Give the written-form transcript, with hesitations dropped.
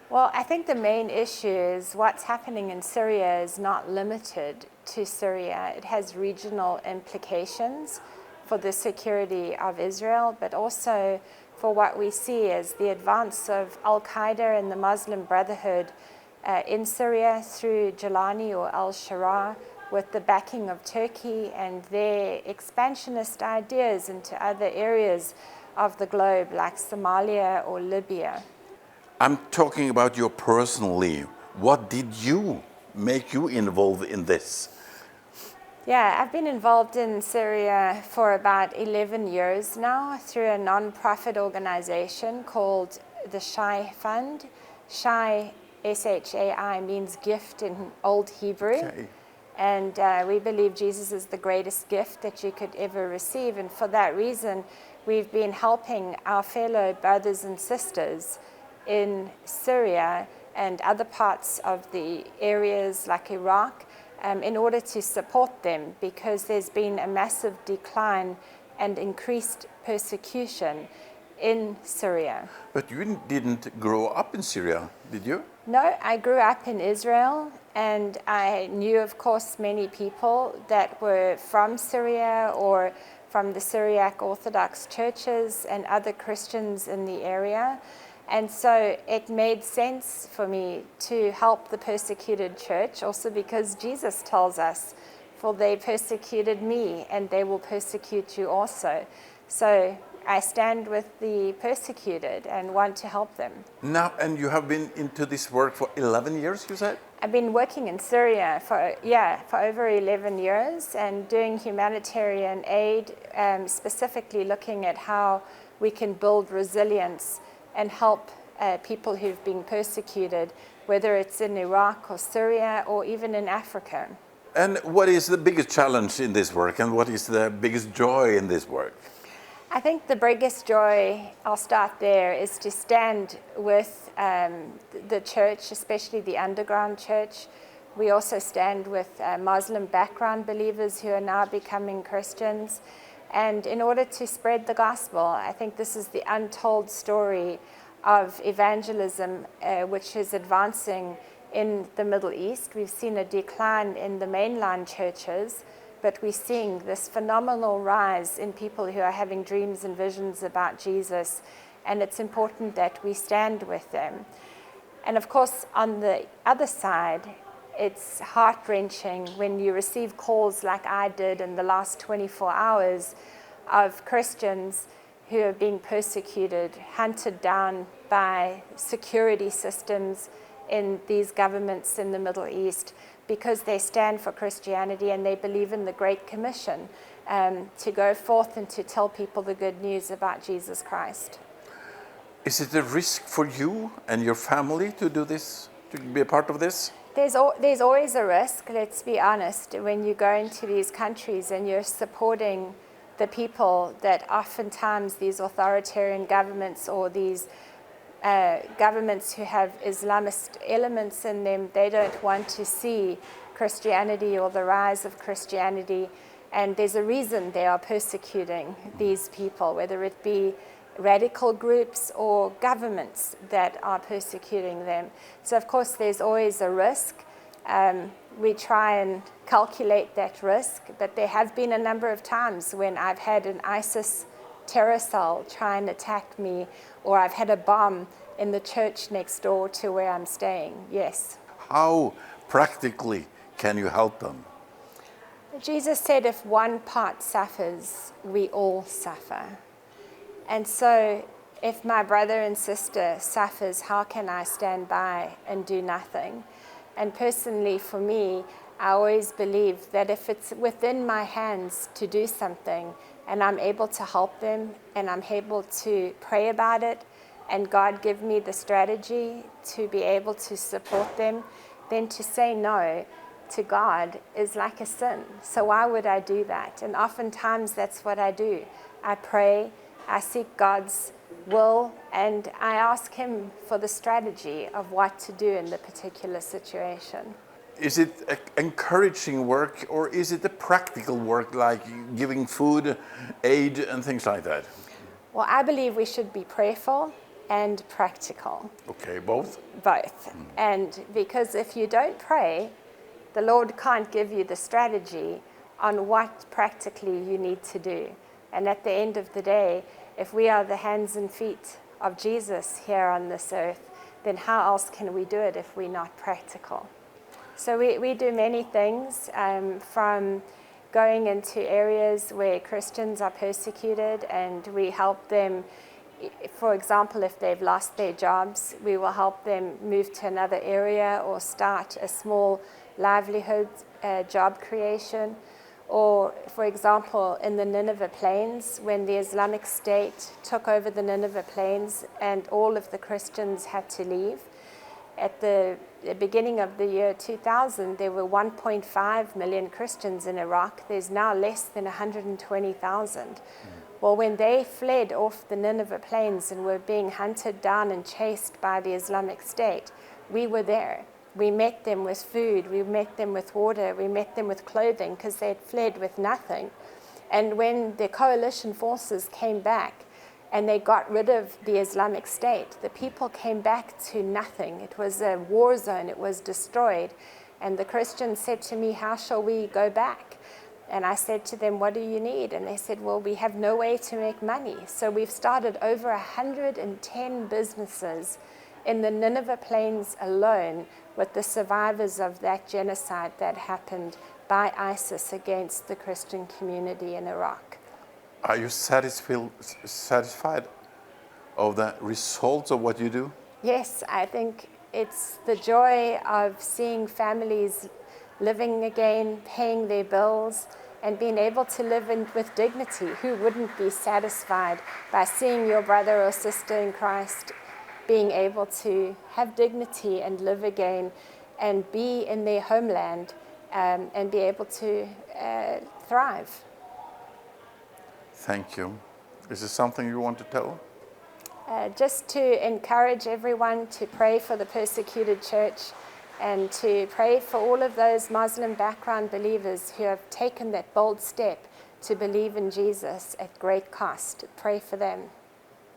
Well, I think the main issue is what's happening in Syria is not limited to Syria. It has regional implications for the security of Israel, but also for what we see as the advance of Al-Qaeda and the Muslim Brotherhood in Syria through Jalani or al-Sharaa, with the backing of Turkey and their expansionist ideas into other areas of the globe like Somalia or Libya. I'm talking about you personally. What did you make you involved in this? Yeah, I've been involved in Syria for about 11 years now through a non-profit organization called the Shai Fund. Shai, S-H-A-I, means gift in Old Hebrew. Okay. And we believe Jesus is the greatest gift that you could ever receive. And for that reason, we've been helping our fellow brothers and sisters in Syria and other parts of the areas like Iraq in order to support them, because there's been a massive decline and increased persecution in Syria. But you didn't grow up in Syria, did you? No, I grew up in Israel, and I knew, of course, many people that were from Syria or from the Syriac Orthodox churches and other Christians in the area. And so it made sense for me to help the persecuted church, also because Jesus tells us, "For they persecuted me, and they will persecute you also." So I stand with the persecuted and want to help them. Now, and you have been into this work for 11 years, you said? I've been working in Syria for over 11 years and doing humanitarian aid, specifically looking at how we can build resilience and help people who've been persecuted, whether it's in Iraq or Syria or even in Africa. And what is the biggest challenge in this work, and what is the biggest joy in this work? I think the biggest joy, I'll start there, is to stand with the church, especially the underground church. We also stand with Muslim background believers who are now becoming Christians. And in order to spread the gospel, I think this is the untold story of evangelism, which is advancing in the Middle East. We've seen a decline in the mainline churches, but we're seeing this phenomenal rise in people who are having dreams and visions about Jesus, and it's important that we stand with them. And of course, on the other side, it's heart-wrenching when you receive calls like I did in the last 24 hours of Christians who are being persecuted, hunted down by security systems in these governments in the Middle East, because they stand for Christianity and they believe in the Great Commission to go forth and to tell people the good news about Jesus Christ. Is it a risk for you and your family to do this, to be a part of this? There's always a risk, let's be honest, when you go into these countries and you're supporting the people that oftentimes these authoritarian governments or these governments who have Islamist elements in them, they don't want to see Christianity or the rise of Christianity. And there's a reason they are persecuting these people, whether it be radical groups or governments that are persecuting them. So of course there's always a risk. We try and calculate that risk, but there have been a number of times when I've had an ISIS terror cell try and attack me, or I've had a bomb in the church next door to where I'm staying, yes. How practically can you help them? Jesus said if one part suffers, we all suffer. And so if my brother and sister suffers, how can I stand by and do nothing? And personally for me, I always believe that if it's within my hands to do something and I'm able to help them and I'm able to pray about it and God give me the strategy to be able to support them, then to say no to God is like a sin. So why would I do that? And oftentimes that's what I do. I pray, I seek God's will, and I ask Him for the strategy of what to do in the particular situation. Is it encouraging work, or is it a practical work like giving food, aid, and things like that? Well, I believe we should be prayerful and practical. Okay, both? Both. And because if you don't pray, the Lord can't give you the strategy on what practically you need to do. And at the end of the day, if we are the hands and feet of Jesus here on this earth, then how else can we do it if we're not practical? So we do many things, from going into areas where Christians are persecuted, and we help them. For example, if they've lost their jobs, we will help them move to another area or start a small livelihood job creation. Or, for example, in the Nineveh Plains, when the Islamic State took over the Nineveh Plains and all of the Christians had to leave, at the beginning of the year 2000, there were 1.5 million Christians in Iraq. There's now less than 120,000. Well, when they fled off the Nineveh Plains and were being hunted down and chased by the Islamic State, we were there. We met them with food, we met them with water, we met them with clothing, because they had fled with nothing. And when the coalition forces came back and they got rid of the Islamic State, the people came back to nothing. It was a war zone, it was destroyed. And the Christians said to me, how shall we go back? And I said to them, what do you need? And they said, well, we have no way to make money. So we've started over 110 businesses in the Nineveh Plains alone with the survivors of that genocide that happened by ISIS against the Christian community in Iraq. Are you satisfied of the results of what you do? Yes, I think it's the joy of seeing families living again, paying their bills, and being able to live with dignity. Who wouldn't be satisfied by seeing your brother or sister in Christ being able to have dignity and live again and be in their homeland and be able to thrive? Thank you. Is there something you want to tell? Just to encourage everyone to pray for the persecuted church and to pray for all of those Muslim background believers who have taken that bold step to believe in Jesus at great cost. Pray for them.